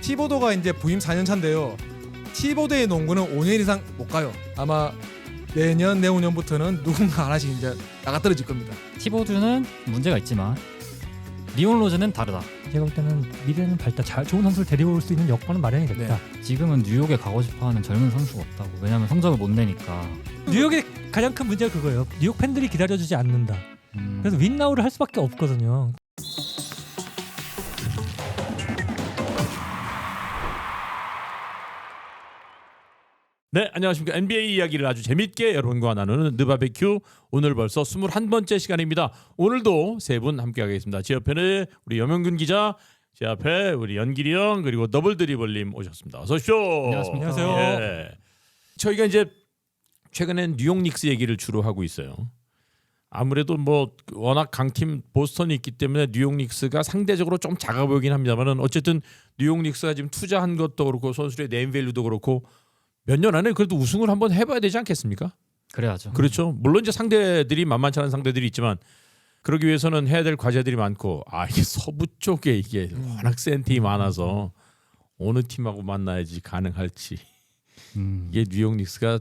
티보도가 이제 부임 4년 차인데요. 티보도의 농구는 5년 이상 못 가요. 아마 내년 내후년부터는 누군가 하나씩 이제 나가 떨어질 겁니다. 티보드는 문제가 있지만 리온 로즈는 다르다. 제가 볼 때는 미래는 밝다. 좋은 선수를 데려올 수 있는 여건은 마련이 됐다. 지금은 뉴욕에 가고 싶어하는 젊은 선수가 없다고. 왜냐하면 성적을 못 내니까. 뉴욕의 가장 큰 문제가 그거예요. 뉴욕 팬들이 기다려주지 않는다. 그래서 윈나우를 할 수밖에 없거든요. 네, 안녕하십니까. NBA 이야기를 아주 재밌게 여러분과 나누는 느바베큐, 오늘 벌써 21번째 시간입니다. 오늘도 세 분 함께하겠습니다. 제 옆에는 우리 염영균 기자, 제 앞에 우리 연길이 형, 그리고 더블 드리블님 오셨습니다. 어서 오십시오. 안녕하십니까. 안녕하세요. 예. 저희가 이제 최근엔 뉴욕 닉스 얘기를 주로 하고 있어요. 아무래도 뭐 워낙 강팀 보스턴이 있기 때문에 뉴욕 닉스가 상대적으로 좀 작아 보이긴 합니다만은 어쨌든 뉴욕 닉스가 지금 투자한 것도 그렇고 선수의 네임밸류도 그렇고 몇 년 안에 그래도 우승을 한번 해봐야 되지 않겠습니까? 그래야죠. 그렇죠. 물론 이제 상대들이 만만치 않은 상대들이 있지만 그러기 위해서는 해야 될 과제들이 많고, 이게 서부 쪽에 이게 워낙 센 팀이 많아서 어느 팀하고 만나야지 가능할지, 이게 뉴욕 닉스가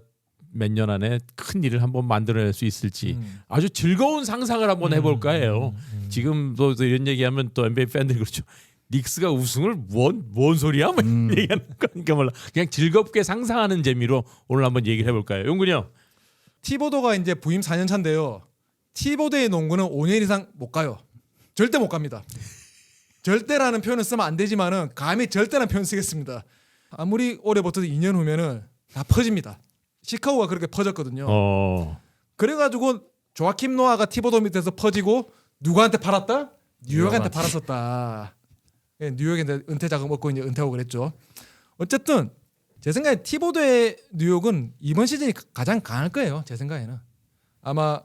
몇 년 안에 큰 일을 한번 만들어낼 수 있을지 아주 즐거운 상상을 한번 해볼까 해요. 지금도 이런 얘기하면 또 NBA 팬들이 그렇죠. 닉스가 우승을 뭔 소리야? 뭐 얘기하는 거니까 몰라. 그냥 즐겁게 상상하는 재미로 오늘 한번 얘기를 해볼까요? 용근이 형. 티보도가 이제 부임 4년 차인데요. 티보도의 농구는 5년 이상 못 가요. 절대 못 갑니다. 절대라는 표현을 쓰면 안 되지만은 감히 절대라는 표현 쓰겠습니다. 아무리 오래 버텨도 2년 후면은 다 퍼집니다. 시카고가 그렇게 퍼졌거든요. 그래가지고 조아킴 노아가 티보도 밑에서 퍼지고 누구한테 팔았다? 뉴욕한테 팔았었다. 뉴욕에 은퇴 자금 얻고 이제 은퇴하고 그랬죠. 어쨌든 제 생각에 티보도의 뉴욕은 이번 시즌이 가장 강할 거예요. 제 생각에는 아마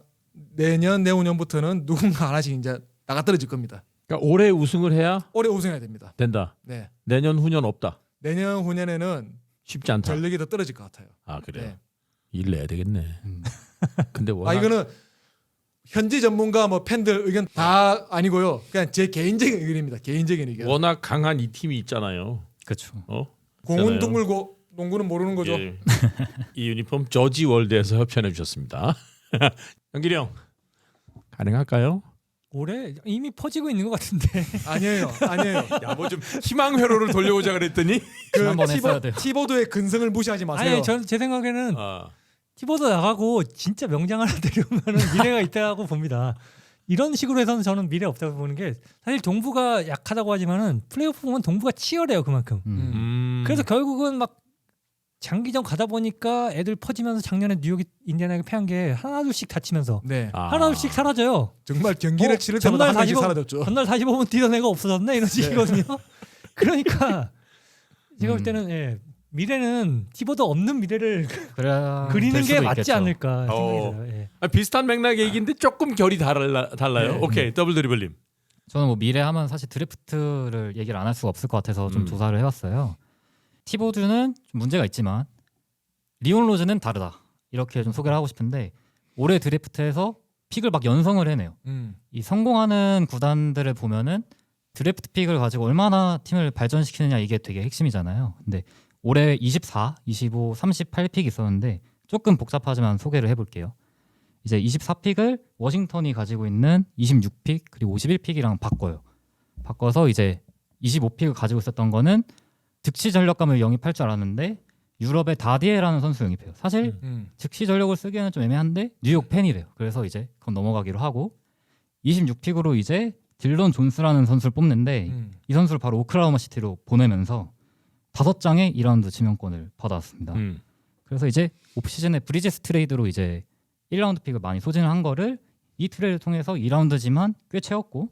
내년 내후년부터는 누군가 하나씩 이제 나가 떨어질 겁니다. 그러니까 올해 우승을 해야 올해 우승해야 됩니다. 된다. 네. 내년 후년 없다. 내년 후년에는 쉽지 않다. 전력이 더 떨어질 것 같아요. 그래요. 네. 일 내야 되겠네. 근데 워낙 이거는 현지 전문가 뭐 팬들 의견 다 아니고요. 그냥 제 개인적인 의견입니다. 개인적인 의견. 워낙 강한 이 팀이 있잖아요. 그렇죠. 공은 있잖아요. 둥글고 농구는 모르는 거죠. 예. 이 유니폼 저지 월드에서 협찬해 주셨습니다. 연길이 형 가능할까요? 올해 이미 퍼지고 있는 것 같은데. 아니에요. 야, 뭐 좀 희망 회로를 돌려보자 그랬더니 지난번에 했어야 돼요. 티보드의 근성을 무시하지 마세요. 아니, 제 생각에는 티보도 나가고 진짜 명장 하나 데려오면 미래가 있다고 봅니다. 이런 식으로 해서는 저는 미래 없다고 보는 게, 사실 동부가 약하다고 하지만은 플레이오프 보면 동부가 치열해요, 그만큼. 그래서 결국은 막 장기전 가다 보니까 애들 퍼지면서 작년에 뉴욕이 인디애나에게 패한 게 하나둘씩 다치면서 네. 하나둘씩 사라져요. 정말 경기를 치를 때마다 한 명씩 사라졌죠. 전날 45분 뛰던 애가 없어졌네 이런 식이거든요. 그러니까 제가 볼 때는 미래는 티보도 없는 미래를 그리는 게 맞지 있겠죠. 않을까 생각이 들어요. 비슷한 맥락의 얘기인데 조금 결이 달라요. 네. 오케이, 더블 드리블님. 저는 뭐 미래 하면 사실 드래프트를 얘기를 안 할 수가 없을 것 같아서 좀 조사를 해봤어요. 티보드는 좀 문제가 있지만 리온 로즈는 다르다. 이렇게 좀 소개를 하고 싶은데, 올해 드래프트에서 픽을 막 연성을 해내요. 이 성공하는 구단들을 보면은 드래프트 픽을 가지고 얼마나 팀을 발전시키느냐, 이게 되게 핵심이잖아요. 근데 올해 24, 25, 38픽이 있었는데 조금 복잡하지만 소개를 해볼게요. 이제 24픽을 워싱턴이 가지고 있는 26픽 그리고 51픽이랑 바꿔서 이제 25픽을 가지고 있었던 거는 득시 전력감을 영입할 줄 알았는데 유럽의 다디에라는 선수 영입해요. 사실 득시 전력을 쓰기에는 좀 애매한데 뉴욕 팬이래요. 그래서 이제 그건 넘어가기로 하고 26픽으로 이제 딜런 존스라는 선수를 뽑는데 이 선수를 바로 오클라호마 시티로 보내면서 5장의 2라운드 지명권을 받아왔습니다. 그래서 이제 오프시즌에 브리지스 트레이드로 이제 1라운드 픽을 많이 소진을 한 거를 이 트레이드를 통해서 2라운드지만 꽤 채웠고,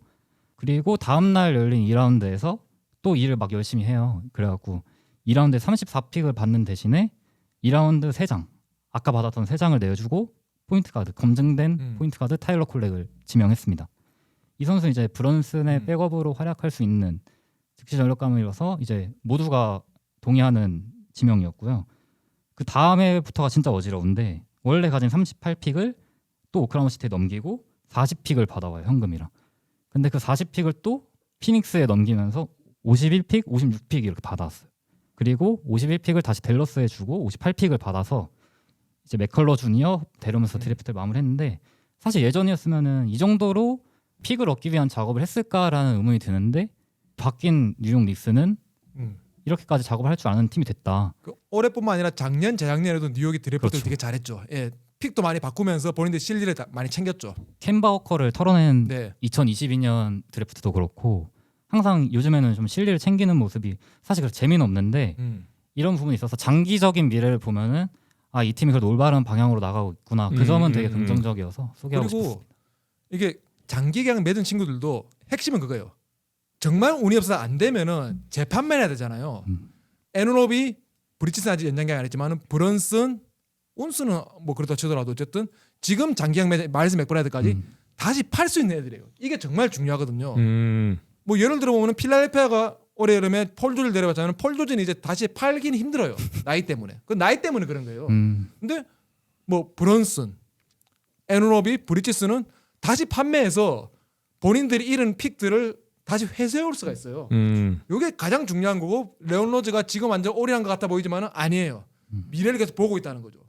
그리고 다음날 열린 2라운드에서 또 일을 막 열심히 해요. 그래갖고 2라운드에 34픽을 받는 대신에 2라운드 3장, 아까 받았던 3장을 내주고 포인트 가드, 검증된 포인트 가드 타일러 콜렉을 지명했습니다. 이 선수는 이제 브런슨의 백업으로 활약할 수 있는 득시 전력감을 이뤄서 이제 모두가 동의하는 지명이었고요. 그 다음에부터가 진짜 어지러운데, 원래 가진 38픽을 또 오클라호마 시티에 넘기고 40픽을 받아와요, 현금이랑. 근데 그 40픽을 또 피닉스에 넘기면서 51픽, 56픽 이렇게 받았어요. 그리고 51픽을 다시 댈러스에 주고 58픽을 받아서 이제 맥컬러 주니어 데려오면서 드래프트를 마무리했는데 사실 예전이었으면은 이 정도로 픽을 얻기 위한 작업을 했을까라는 의문이 드는데 바뀐 뉴욕 닉스는 음. 이렇게까지 작업을 할 줄 아는 팀이 됐다. 그 올해뿐만 아니라 작년, 재작년에도 뉴욕이 드래프트를 그렇죠. 되게 잘했죠. 예, 픽도 많이 바꾸면서 본인들 실리를 많이 챙겼죠. 캔바 워커를 털어낸 네, 2022년 드래프트도 그렇고 항상 요즘에는 좀 실리를 챙기는 모습이 사실 그렇게 재미는 없는데 이런 부분이 있어서 장기적인 미래를 보면은 아, 이 팀이 그래도 올바른 방향으로 나가고 있구나. 그 점은 되게 긍정적이어서 소개하고 그리고 싶습니다. 이게 장기 계약 맺은 친구들도 핵심은 그거예요. 정말 운이 없어서 안 되면은 재판매해야 되잖아요. 에누노비, 브리치스는 아직 연장 계약 안 했지만은 브런슨, 운스는 뭐 그렇다 치더라도 어쨌든 지금 장기 계약 맺은 마일스 맥브라이드까지 다시 팔 수 있는 애들이에요. 이게 정말 중요하거든요. 뭐 예를 들어 보면은 필라델피아가 올해 여름에 폴 조지를 데려왔잖아요. 폴 조지는 이제 다시 팔기는 힘들어요. 나이 때문에. 그 나이 때문에 그런 거예요. 근데 뭐 브런슨, 에누노비, 브리치스는 다시 판매해서 본인들이 잃은 픽들을 다시 회수해올 수가 있어요. 이게 가장 중요한 거고 레온 로즈가 지금 완전 오래한 것 같아 보이지만은 아니에요. 미래를 계속 보고 있다는 거죠.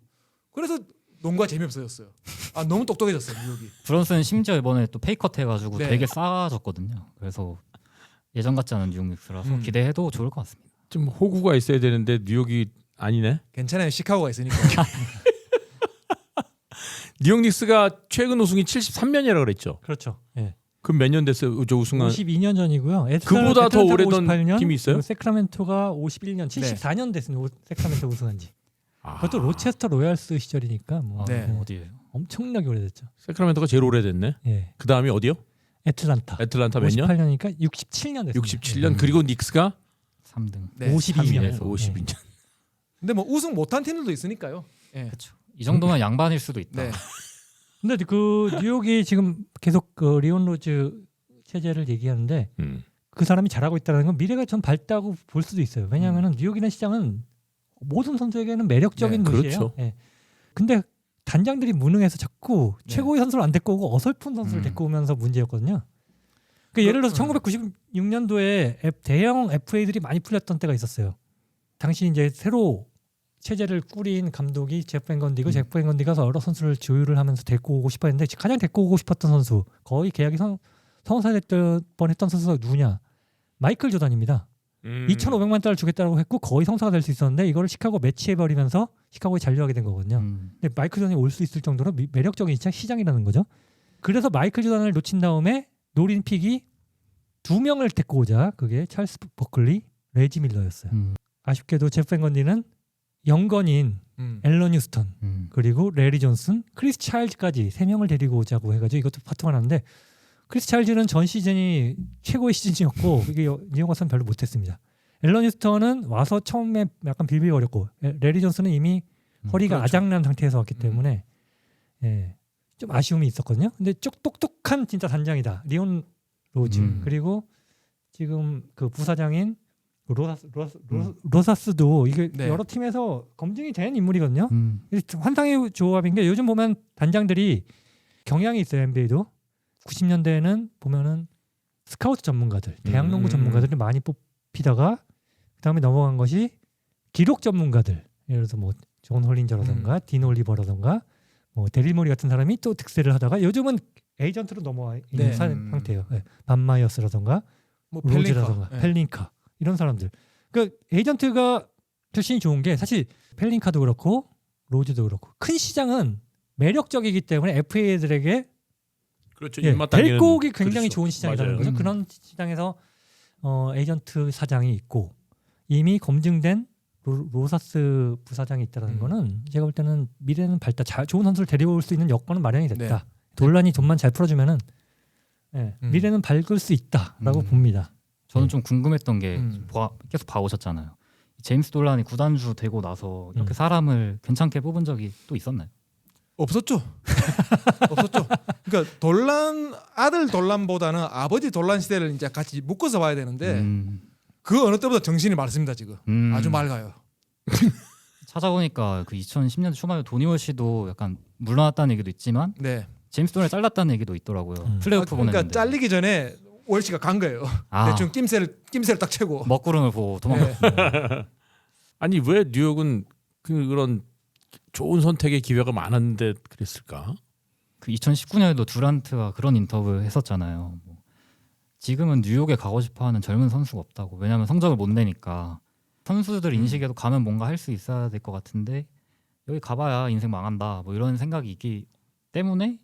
그래서 농구가 재미없어졌어요. 아 너무 똑똑해졌어요 뉴욕이. 브런슨 심지어 이번에 또 페이컷 해가지고 네. 되게 싸졌거든요. 그래서 예전 같지 않은 뉴욕 닉스라서 기대해도 좋을 것 같습니다. 좀 호구가 있어야 되는데 뉴욕이 아니네. 괜찮아요. 시카고가 있으니까. 뉴욕 닉스가 최근 우승이 73년이라고 그랬죠. 그렇죠. 예. 그럼 몇 년 됐어요? 저 우승한 52년 전이고요. 그보다 더 오래된 58년, 팀이 있어요? 그리고 세크라멘토가 51년, 74년 됐습니다. 세크라멘토 우승한지. 그것도 로체스터 로얄스 시절이니까 뭐 네. 어디예요? 엄청나게 오래됐죠. 세크라멘토가 제일 오래됐네. 예. 그 다음이 어디요? 애틀란타. 애틀란타 몇 년? 58년이니까 67년 됐습니다. 67년. 그리고 닉스가 3등. 네. 52년. 52년. 근데 뭐 우승 못한 팀들도 있으니까요. 예. 그렇죠. 이 정도면 양반일 수도 있다. 네. 근데 그 뉴욕이 지금 계속 그 리온 로즈 체제를 얘기하는데 그 사람이 잘하고 있다는 건 미래가 좀 밝다고 볼 수도 있어요. 왜냐하면 뉴욕이라는 시장은 모든 선수에게는 매력적인 네, 곳이에요. 그렇죠. 예. 근데 단장들이 무능해서 자꾸 네. 최고의 선수를 안 데리고 오고 어설픈 선수를 데리고 오면서 문제였거든요. 그 예를 들어서 1996년도에 대형 FA들이 많이 풀렸던 때가 있었어요. 당시 이제 새로 체제를 꾸린 감독이 제프 밴건디고 제프 밴건디가 여러 선수를 조율을 하면서 데리고 오고 싶었는데 가장 데리고 오고 싶었던 선수 거의 계약이 성사됐던 뻔했던 선수가 누구냐? 마이클 조던입니다. 2,500만 달러 주겠다고 했고 거의 성사가 될 수 있었는데 이거를 시카고 매치해버리면서 시카고에 잔류하게 된 거거든요. 근데 마이클 조던이 올 수 있을 정도로 매력적인 시장이라는 거죠. 그래서 마이클 조던을 놓친 다음에 노린 픽이 2명을 데리고 오자 그게 찰스 버클리, 레지 밀러였어요. 아쉽게도 제프 밴건디는 영건인 앨런 휴스턴 그리고 레리 존슨, 크리스 차일즈까지 3명을 데리고 오자고 해가지고 이것도 파트가 났는데 크리스 차일즈는 전 시즌이 최고의 시즌이었고 이게 뉴욕 와서는 별로 못했습니다. 앨런 휴스턴은 와서 처음에 약간 빌빌거렸고 레리 존슨은 이미 허리가 그렇죠. 아작난 상태에서 왔기 때문에 예, 좀 아쉬움이 있었거든요. 근데 쭉 똑똑한 진짜 단장이다. 리온 로즈 그리고 지금 그 부사장인 로사스도 이게 네. 여러 팀에서 검증이 된 인물이거든요. 환상의 조합인 게 요즘 보면 단장들이 경향이 있어요. NBA도 90년대에는 보면은 스카우트 전문가들, 대학농구 전문가들이 많이 뽑히다가 그다음에 넘어간 것이 기록 전문가들. 예를 들어서 뭐 존 홀린저라던가 딘 올리버라던가 뭐 데릴 모리 같은 사람이 또 득세를 하다가 요즘은 에이전트로 넘어와 있는 네. 상태예요. 네. 반 마이어스라던가 뭐 로즈라던가 펠리카. 펠링카 이런 사람들. 그 에이전트가 출신이 좋은 게 사실 펠링카도 그렇고 로즈도 그렇고 큰 시장은 매력적이기 때문에 FA들에게 그렇죠. 예, 입맛 당기는 데리고 오기 굉장히 그렇죠. 좋은 시장이라는 맞아요. 거죠. 그런 시장에서 에이전트 사장이 있고 이미 검증된 로사스 부사장이 있다는 거는 제가 볼 때는 미래는 밝다. 좋은 선수를 데리고 올 수 있는 여건은 마련이 됐다. 돈란이 돈만 잘 풀어주면은 미래는 밝을 수 있다라고 봅니다. 저는 좀 궁금했던 게 계속 봐오셨잖아요. 제임스 돌란이 구단주 되고 나서 이렇게 사람을 괜찮게 뽑은 적이 또 있었나요? 없었죠. 없었죠. 그러니까 돌란 아들 돌란보다는 아버지 돌란 시대를 이제 같이 묶어서 봐야 되는데 그 어느 때보다 정신이 맑습니다 지금. 아주 맑아요. 찾아보니까 그 2010년대 초반에 도니월 씨도 약간 물러났다는 얘기도 있지만 네. 제임스 돌란이 잘랐다는 얘기도 있더라고요. 플레이오프 그러니까 보냈는데. 잘리기 전에 OLC가 간 거예요. 아, 대충 낌새를 딱 채고. 먹구름을 보고 도망갔어요. 아니 왜 뉴욕은 그런 좋은 선택의 기회가 많았는데 그랬을까? 그 2019년에도 두란트가 그런 인터뷰 했었잖아요. 뭐 지금은 뉴욕에 가고 싶어하는 젊은 선수가 없다고. 왜냐하면 성적을 못 내니까 선수들 인식에도 가면 뭔가 할 수 있어야 될 것 같은데 여기 가봐야 인생 망한다. 뭐 이런 생각이 있기 때문에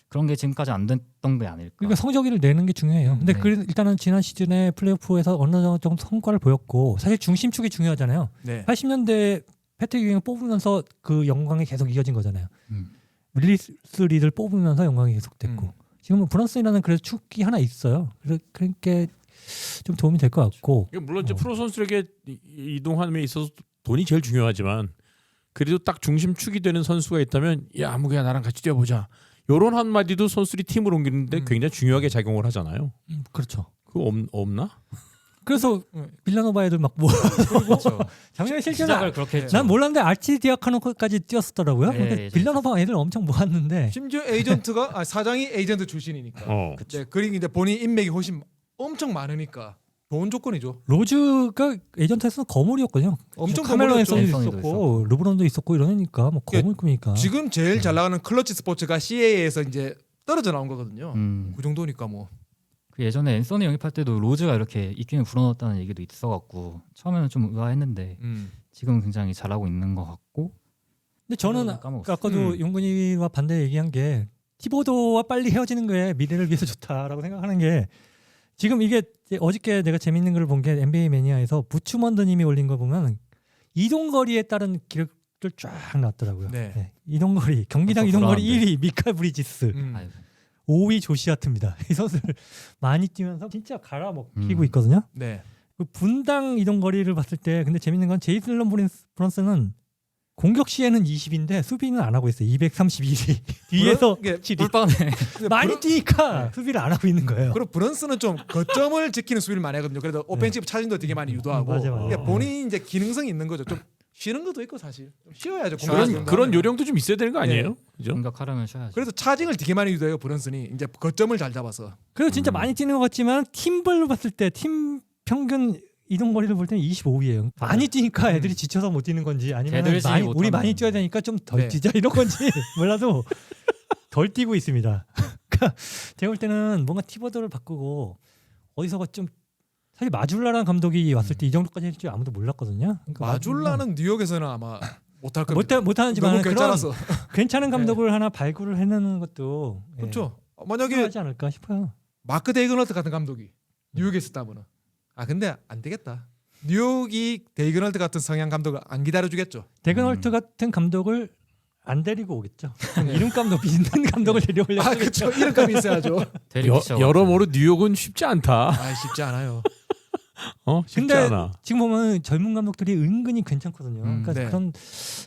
그런 게 지금까지 안 됐던 게 아닐까. 그러니까 성적을 내는 게 중요해요. 근데 네. 일단은 지난 시즌에 플레이오프에서 어느 정도 성과를 보였고 사실 중심축이 중요하잖아요. 네. 80년대 패트릭 윙을 뽑으면서 그 영광이 계속 이어진 거잖아요. 윌리스 리드를 뽑으면서 영광이 계속됐고 지금은 브런슨이라는 그래서 축이 하나 있어요. 그러니까 좀 도움이 될 것 같고. 물론 이제 프로 선수에게 이동함에 있어서 돈이 제일 중요하지만 그래도 딱 중심축이 되는 선수가 있다면 야 아무개야 나랑 같이 뛰어보자. 요런 한마디도 선수들이 팀을 옮기는데 굉장히 중요하게 작용을 하잖아요. 그렇죠. 그거 없나? 그래서 빌라노바 애들 막 뭐. 그렇죠. 작년에 실제로 시작을 그렇게 했죠. 난 몰랐는데 아치디아카노까지 뛰었었더라고요. 네, 그러니까 예전에 빌라노바 애들 엄청 모았는데 심지어 에이전트가 사장이 에이전트 출신이니까. 네, 그리고 이제 본인 인맥이 훨씬 엄청 많으니까 좋은 조건이죠. 로즈가 에이전트에서는 거물이었거든요. 엄청 카멜로 거물이었죠. 앤서니도 앤서니도 있었고 르브론도 있었고 이러니까 뭐 거물 꿈이니까. 지금 제일 잘 나가는 클러치 스포츠가 CAA에서 이제 떨어져 나온 거거든요. 그 정도니까 뭐. 그 예전에 앤서니 영입할 때도 로즈가 이렇게 입김을 불어넣었다는 얘기도 있어갖고 처음에는 좀 의아했는데 지금 굉장히 잘하고 있는 것 같고. 근데 저는 까먹었어. 아까도 용근이와 반대 얘기한 게 티보도와 빨리 헤어지는 게 미래를 위해서 좋다라고 생각하는 게 지금 이게 어저께 내가 재밌는 걸 본 게 NBA 매니아에서 부추먼드님이 올린 거 보면 이동거리에 따른 기록들 쫙 나왔더라고요. 네. 네. 이동거리 경기당 벌써 이동거리 불안한데. 1위 미카 브리지스, 아이고. 5위 조시아트입니다. 이 선수를 많이 뛰면서 진짜 갈아먹히고 음. 있거든요. 네. 그 분당 이동거리를 봤을 때 근데 재밌는 건 제이슨 브런슨은 공격 시에는 20인데 수비는 안 하고 있어요. 231위 뒤에서 이게 꿀빵네. 많이 뛰니까 네. 수비를 안 하고 있는 거예요. 그리고 브런스는 좀 거점을 지키는 수비를 많이 하거든요. 그래도 오펜시브 차진도 되게 많이 유도하고. 맞아. 그러니까 본인이 이제 기능성이 있는 거죠. 좀 쉬는 것도 있고 사실 좀 쉬어야죠. 그런 요령도 좀 있어야 되는 거 아니에요? 그죠? 공격하려면 쉬어야죠. 그래서 차징을 되게 많이 유도해요. 브런슨이 이제 거점을 잘 잡아서. 그래서 진짜 많이 뛰는 것 같지만 팀별로 봤을 때 팀 평균 이동 거리를 볼 때는 25위예요. 많이 뛰니까 애들이 지쳐서 못 뛰는 건지 아니면 걔들지 우리 못하는 많이 뛰어야 되니까 좀 덜 네. 뛰자 이런 건지 몰라도 덜 뛰고 있습니다. 그러니까 제가 볼 때는 뭔가 티보드를 바꾸고 어디서가 좀 사실 마줄라라는 감독이 왔을 때 이 정도까지 할 줄 아무도 몰랐거든요. 그러니까 마줄라는 뉴욕에서는 아마 못할 겁니다. 못하는지만 너무 그런 괜찮아서. 괜찮은 감독을 하나 발굴을 해내는 것도 그렇죠. 만약에 필요하지 않을까 싶어요. 마크 데이그널트 같은 감독이 뉴욕에 있었다면은 근데 안 되겠다. 뉴욕이 데이그널트 같은 성향 감독을 안 기다려주겠죠. 데그널트 같은 감독을 안 데리고 오겠죠. 이름값 높이 있는 감독을 데려오려고 그렇죠. 이름감이 있어야죠. 여러모로 뉴욕은 쉽지 않다. 쉽지 않아요. 쉽지 근데 않아. 지금 보면 젊은 감독들이 은근히 괜찮거든요. 그러니까 네. 그런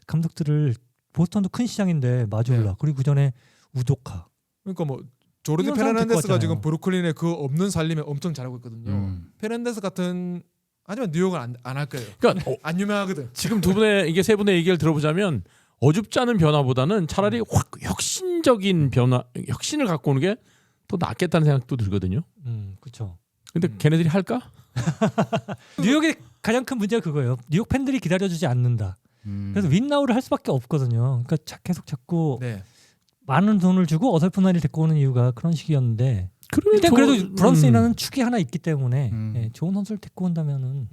감독들을 보스턴도 큰 시장인데 마줄라 네. 그리고 그 전에 우도카 그러니까 뭐 조르디 이런 사람 데리고 페르난데스가 왔잖아요. 지금 브루클린의 그 없는 살림에 엄청 잘하고 있거든요. 페르난데스 같은 하지만 뉴욕은 안 할 거예요. 그러니까 안 유명하거든. 지금 세 분의 얘기를 들어보자면 어줍지 않은 변화보다는 차라리 확 혁신적인 변화, 혁신을 갖고 오는 게 더 낫겠다는 생각도 들거든요. 그렇죠. 근데 걔네들이 할까? 뉴욕의 가장 큰 문제가 그거예요. 뉴욕 팬들이 기다려주지 않는다. 그래서 윈나우를 할 수밖에 없거든요. 그러니까 계속 자꾸 네. 많은 돈을 주고 어설픈 아이를 데리고 오는 이유가 그런 식이었는데 그러면 일단 그래도 브런슨이라는 축이 하나 있기 때문에 음. 좋은 선수를 데리고 온다면은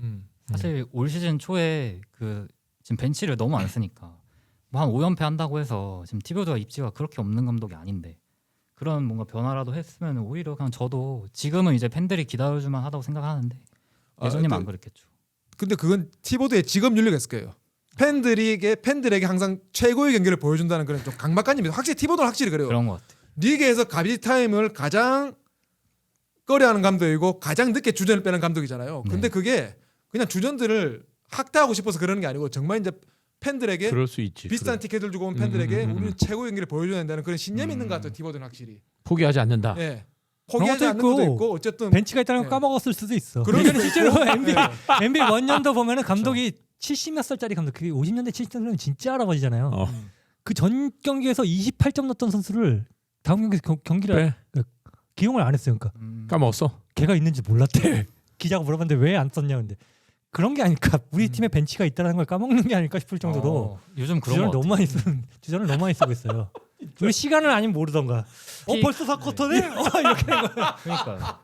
사실 올 시즌 초에 그 지금 벤치를 너무 안 쓰니까 뭐 한 5연패 한다고 해서 지금 티보드가 입지가 그렇게 없는 감독이 아닌데 그런 뭔가 변화라도 했으면 오히려 그냥 저도 지금은 이제 팬들이 기다려주만 하다고 생각하는데 예전이면 안 그랬겠죠. 근데 그건 티보드의 직업 윤리가 있을 거예요. 팬들에게 항상 최고의 경기를 보여준다는 그런 좀 강박관념이 확실히 티보드는 확실히 그래요. 그런 것 같아. 리그에서 가비지 타임을 가장 꺼려하는 감독이고 가장 늦게 주전을 빼는 감독이잖아요. 근데 그게 그냥 주전들을 학대하고 싶어서 그러는 게 아니고 정말 이제 팬들에게 그럴 수 있지. 비슷한 티켓을 주고 온 팬들에게 우리는 최고의 경기를 보여줘야 된다는 그런 신념이 있는 것 같아요. 티보드는 확실히. 포기하지 않는다. 예. 포기하지 않는 것도 것도 있고, 있고 어쨌든 벤치가 있다는 걸 네. 까먹었을 수도 있어. 그럴 그러니까 수도 실제로 있고. NBA 원년도 보면은 감독이 70몇 살짜리 감독, 그게 50년대 70년대면 진짜 할아버지잖아요. 그 전 경기에서 28점 넣었던 선수를 다음 경기에서 경기를 그래. 기용을 안 했어요. 그러니까 까먹었어. 걔가 있는지 몰랐대. 기자가 물어봤는데 왜 안 썼냐 근데 그런 게 아닐까. 우리 팀에 벤치가 있다는 걸 까먹는 게 아닐까 싶을 정도로 요즘 그런 주전을 거 너무 많이 쓰는 주전을 너무 많이 쓰고 있어요. 왜 시간을 아니면 모르던가. 벌써 4쿼터네? 이렇게 된 거야. 그러니까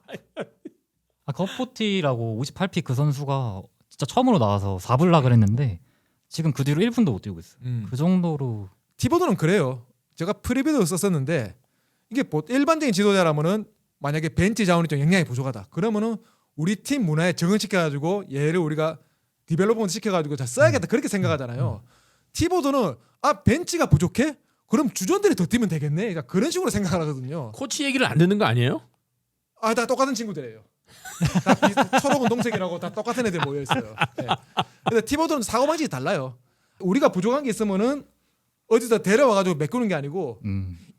겉포티라고 58피 그 선수가 진짜 처음으로 나와서 4블락을 했는데 지금 그 뒤로 1분도 못 뛰고 있어요. 그 정도로 티보드는 그래요. 제가 프리뷰도 썼었는데 이게 일반적인 지도자라면은 만약에 벤치 자원이 좀 영향이 부족하다. 그러면은 우리 팀 문화에 적응시켜가지고 얘를 우리가 디벨롭먼트 시켜가지고 잘 써야겠다 그렇게 생각하잖아요. 티보드는 벤치가 부족해? 그럼 주전들이 더 뛰면 되겠네. 그러니까 그런 식으로 생각을 하거든요. 코치 얘기를 안 듣는 거 아니에요? 다 똑같은 친구들이에요. 초록 동색이라고 다 똑같은 애들 모여 있어요. 네. 근데 티보드는 사고방식이 달라요. 우리가 부족한 게 있으면은 어디다 데려와가지고 메꾸는 게 아니고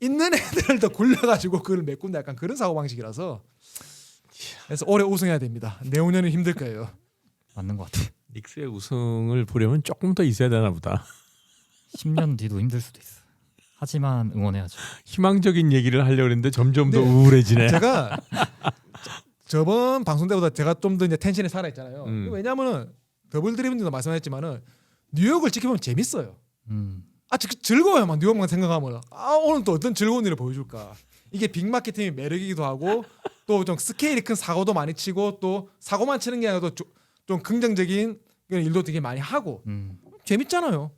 있는 애들을 더 굴려가지고 그걸 메꾼다 약간 그런 사고방식이라서 그래서 올해 우승해야 됩니다. 내후년은 힘들 거예요. 맞는 것 같아요. 닉스의 우승을 보려면 조금 더 있어야 되나 보다. 10년 뒤도 힘들 수도 있어. 하지만 응원해야죠. 희망적인 얘기를 하려고 했는데 점점 더 네. 우울해지네. 제가 저번 방송 때보다 제가 좀 더 이제 텐션이 살아 있잖아요. 왜냐하면은 더블 드리븐도 말씀하셨지만은 뉴욕을 지켜보면 재밌어요. 즐거워요. 막 뉴욕만 생각하면 오늘 또 어떤 즐거운 일을 보여줄까. 이게 빅마케팅의 매력이기도 하고 또 좀 스케일이 큰 사고도 많이 치고 또 사고만 치는 게 아니라 좀 긍정적인 그런 일도 되게 많이 하고 재밌잖아요.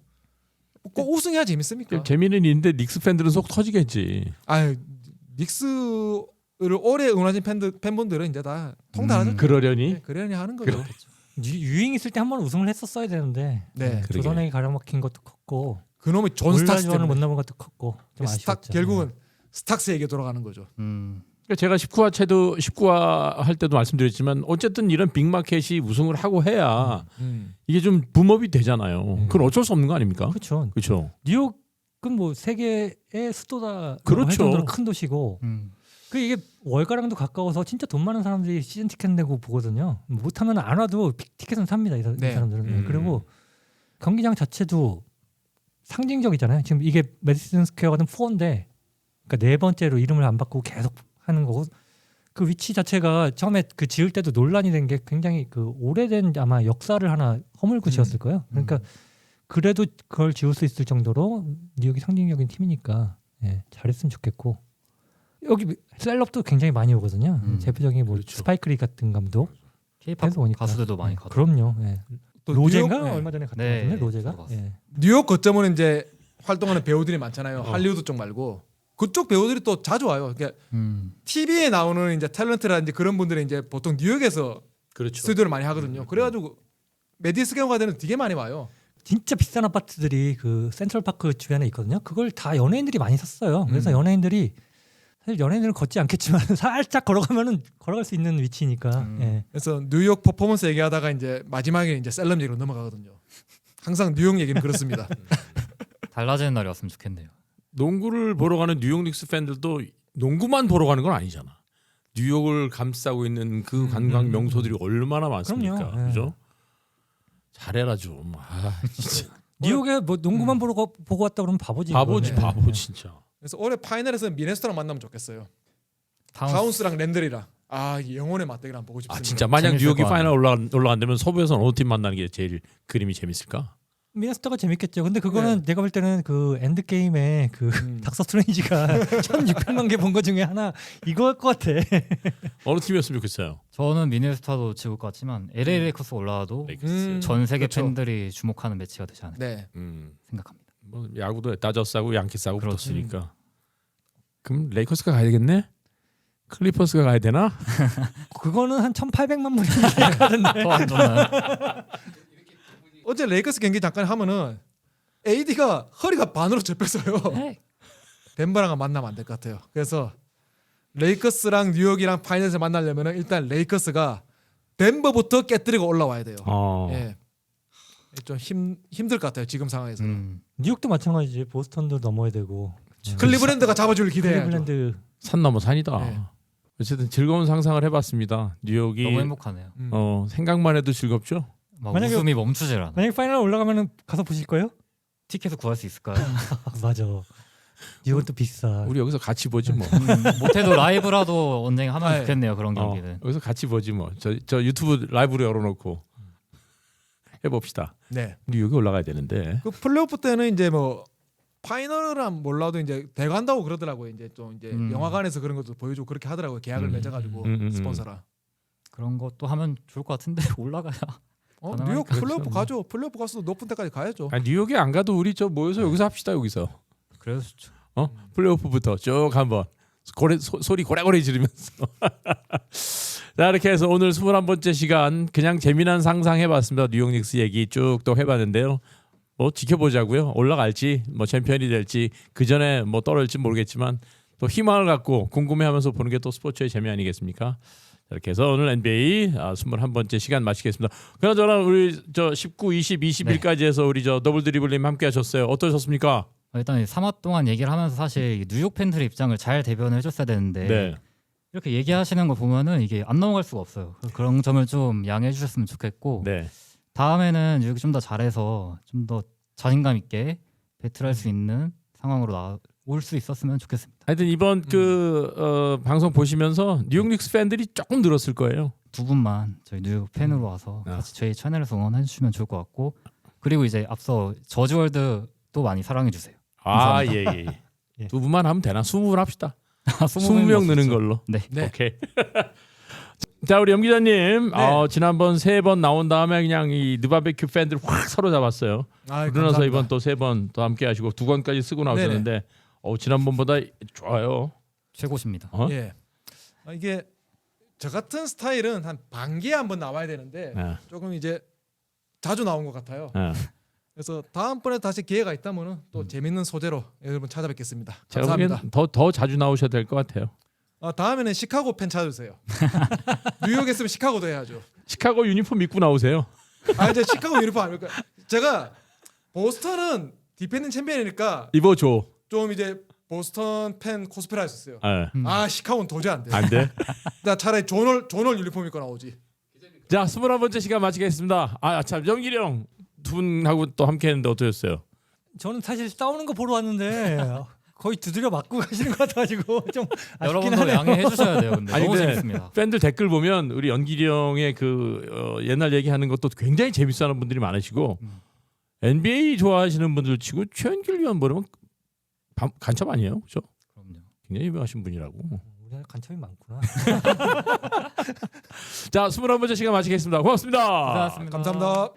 꼭 우승해야 재밌습니까? 재미는 있는데 닉스 팬들은 속 터지겠지. 닉스를 오래 응원하신 팬분들은 이제 다 통달하죠. 그러려니? 네, 그러려니 하는 거죠. 유잉 있을 때 한 번 우승을 했었어야 되는데 네. 조선에게 가려막힌 것도 컸고 그놈의 존 스타스 지원을 못 때문에 넘은 것도 컸고 좀 아쉬웠죠. 결국은 스탁스에게 돌아가는 거죠. 그러니까 제가 19화 할 때도 말씀드렸지만 어쨌든 이런 빅마켓이 우승을 하고 해야 이게 좀 붐업이 되잖아요. 그건 어쩔 수 없는 거 아닙니까? 그렇죠. 그렇죠. 뉴욕은 뭐 세계의 수도다. 그렇죠. 할 정도로 큰 도시고 그 이게 월가랑도 가까워서 진짜 돈 많은 사람들이 시즌 티켓 내고 보거든요. 못하면 안 와도 티켓은 삽니다. 이 네. 사람들은. 그리고 경기장 자체도 상징적이잖아요. 지금 이게 메디슨 스퀘어 같은 4인데 그러니까 네 번째로 이름을 안 바꾸고 계속 하는 거고 그 위치 자체가 처음에 그 지을 때도 논란이 된 게 굉장히 그 오래된 아마 역사를 하나 허물고 지었을 거예요. 그러니까 그래도 그걸 지을 수 있을 정도로 뉴욕이 상징적인 팀이니까 잘했으면 좋겠고 여기 셀럽도 굉장히 많이 오거든요. 대표적인 뭐 그렇죠. 스파이크리 같은 감독 K-팝 계속 오니까. 가수들도 많이 가고. 그럼요. 또 로제인가 뉴욕, 네. 얼마 전에 갔던 네, 것 같은데 로제가. 저도 봤어요. 뉴욕 거점은 이제 활동하는 배우들이 많잖아요. 할리우드 쪽 말고 그쪽 배우들이 또 자주 와요. 그러니까 TV에 나오는 이제 탤런트라든지 그런 분들이 이제 보통 뉴욕에서 그렇죠. 스튜디오를 많이 하거든요. 그래가지고 메디슨 가든은 되게 많이 와요. 진짜 비싼 아파트들이 그 센트럴파크 주변에 있거든요. 그걸 다 연예인들이 많이 샀어요. 그래서 연예인들이 사실 연예인들은 걷지 않겠지만 살짝 걸어가면은 걸어갈 수 있는 위치니까. 예. 그래서 뉴욕 퍼포먼스 얘기하다가 이제 마지막에 이제 셀럽 얘기로 넘어가거든요. 항상 뉴욕 얘기는 그렇습니다. 달라지는 날이 왔으면 좋겠네요. 농구를 보러 가는 뉴욕 닉스 팬들도 농구만 보러 가는 건 아니잖아. 뉴욕을 감싸고 있는 그 관광 명소들이 얼마나 많습니까? 그럼요. 예. 그죠? 잘해라 좀. 진짜. 뉴욕에 뭐 농구만 보고 왔다 그러면 바보지. 바보지 그거는. 바보 진짜. 그래서 올해 파이널에서 미네소타랑 만나면 좋겠어요. 다운스. 타운스랑 랜들이랑 이 영혼의 맞대결 한번 보고 싶습니다. 진짜 만약 재밌을 뉴욕이 것 파이널 올라간다면 서부에서는 어느 팀 만나는 게 제일 그림이 재밌을까? 미네소타가 재밌겠죠. 근데 그거는 내가 볼 때는 그 엔드 게임에 그 닥터 스트레인지가 1,600만 개 본 거 중에 하나 이거일 것 같아. 어느 팀이었으면 좋겠어요. 저는 미네소타도 지을 것 같지만 LA 레이커스 올라와도 레이커스. 전 세계 그렇죠. 팬들이 주목하는 매치가 되지 않을까 네. 생각합니다. 뭐 야구도 다저스하고 양키스하고 그렇지. 붙었으니까. 그럼 레이커스가 가야 되겠네? 클리퍼스가 가야 되나? 그거는 한 1,800만 분이 가던데. 더안 좋나요? 어제 레이커스 경기 잠깐 하면은 AD가 허리가 반으로 접혔어요. 덴버랑 만나면 안 될 것 같아요. 그래서 레이커스랑 뉴욕이랑 파이널에서 만나려면은 일단 레이커스가 덴버부터 깨뜨리고 올라와야 돼요. 예. 좀 힘들 것 같아요. 지금 상황에서는. 뉴욕도 마찬가지지. 보스턴도 넘어야 되고. 클리브랜드가 잡아줄 기대해야죠. 클리블랜드 산 넘어 산이다. 네. 어쨌든 즐거운 상상을 해봤습니다. 뉴욕이 너무 행복하네요. 생각만 해도 즐겁죠. 막 만약에- 웃음이 멈추질 않아. 만약 파이널 올라가면 가서 보실 거예요? 티켓을 구할 수 있을까요? 맞아. 이건 또 비싸. 우리 여기서 같이 보지 뭐. 못해도 라이브라도 언젠가 하면 아, 예. 좋겠네요. 그런 경기는. 여기서 같이 보지 뭐. 저 유튜브 라이브로 열어놓고 해봅시다. 네. 우리 여기 올라가야 되는데. 그 플레이오프 때는 이제 뭐 파이널은 몰라도 이제 대관다고 그러더라고요. 이제 좀 이제 영화관에서 그런 것도 보여주고 그렇게 하더라고요. 계약을 맺어가지고 스폰서랑. 그런 것도 하면 좋을 것 같은데 올라가야. 뉴욕 그렇죠. 플레이오프 가죠. 플레이오프 가서도 높은 데까지 가야죠. 아, 뉴욕에 안 가도 우리 저 모여서 여기서 합시다 여기서. 그래서 좋죠. 플레이오프부터 쭉 한번 소리 고래고래 지르면서. 자 이렇게 해서 오늘 21번째 시간 그냥 재미난 상상해봤습니다. 뉴욕 닉스 얘기 쭉 또 해봤는데요. 뭐 지켜보자고요. 올라갈지 뭐 챔피언이 될지 그 전에 뭐 떨어질지 모르겠지만 또 희망을 갖고 궁금해하면서 보는 게 또 스포츠의 재미 아니겠습니까? 이렇게 해서 오늘 NBA 21번째 시간 마치겠습니다. 그나저나 우리 저 19, 20, 21까지 해서 우리 저 더블 드리블님 함께 하셨어요. 어떠셨습니까? 일단 3화 동안 얘기를 하면서 사실 뉴욕 팬들의 입장을 잘 대변을 해줬어야 되는데 네. 이렇게 얘기하시는 거 보면은 이게 안 넘어갈 수가 없어요. 그런 점을 좀 양해해 주셨으면 좋겠고 네. 다음에는 뉴욕이 좀 더 잘해서 좀 더 자신감 있게 배틀할 수 있는 상황으로 올 수 있었으면 좋겠습니다. 하여튼 이번 방송 보시면서 뉴욕 닉스 팬들이 조금 늘었을 거예요. 두 분만 저희 뉴욕 팬으로 와서 같이 저희 채널에서 응원해 주시면 좋을 것 같고 그리고 이제 앞서 저지월드도 많이 사랑해 주세요. 아, 예. 두 분만 하면 되나? 20분 합시다. 20명 느는 걸로. 네. 네. 오케이. 자, 우리 염 기자님. 네. 지난번 3번 나온 다음에 그냥 이 느바베큐 팬들 확 사로잡았어요. 아이, 그러나서 감사합니다. 이번 또 3번 또 함께 하시고 2권까지 쓰고 나오셨는데 지난번보다 좋아요. 최고십니다. 예. 이게 저 같은 스타일은 한 반기에 한번 나와야 되는데 네. 조금 이제 자주 나온 것 같아요. 네. 그래서 다음번에 다시 기회가 있다면은 또 재밌는 소재로 여러분 찾아뵙겠습니다. 제가 감사합니다. 보기엔 더 자주 나오셔야 될 것 같아요. 다음에는 시카고 팬 찾아주세요. 뉴욕에 있으면 시카고도 해야죠. 시카고 유니폼 입고 나오세요. 이제 시카고 유니폼 아닙니까? 제가 보스턴은 디펜딩 챔피언이니까 입어줘. 좀 이제 보스턴 팬 코스프레 하셨어요. 네. 시카고는 도저히 안 돼. 안 돼? 나 차라리 존월 유니폼 입고 나오지. 자, 21번째 시간 마치겠습니다. 참 정길이 형 두 분하고 또 함께 했는데 어떠셨어요? 저는 사실 싸우는 거 보러 왔는데 거의 두드려 맞고 가시는 것 같아가지고 좀 아쉽긴 여러분도 하네요. 양해해 주셔야 돼요. 근데 아니, 너무 근데 재밌습니다. 팬들 댓글 보면 우리 연길이 형의 옛날 얘기하는 것도 굉장히 재밌어하는 분들이 많으시고 NBA 좋아하시는 분들 치고 최연길 위원 보면 간첩 아니에요, 그렇죠? 그럼요. 굉장히 유명하신 분이라고. 우리나라 간첩이 많구나. 자, 21번째 시간 마치겠습니다. 고맙습니다. 고생하셨습니다. 감사합니다.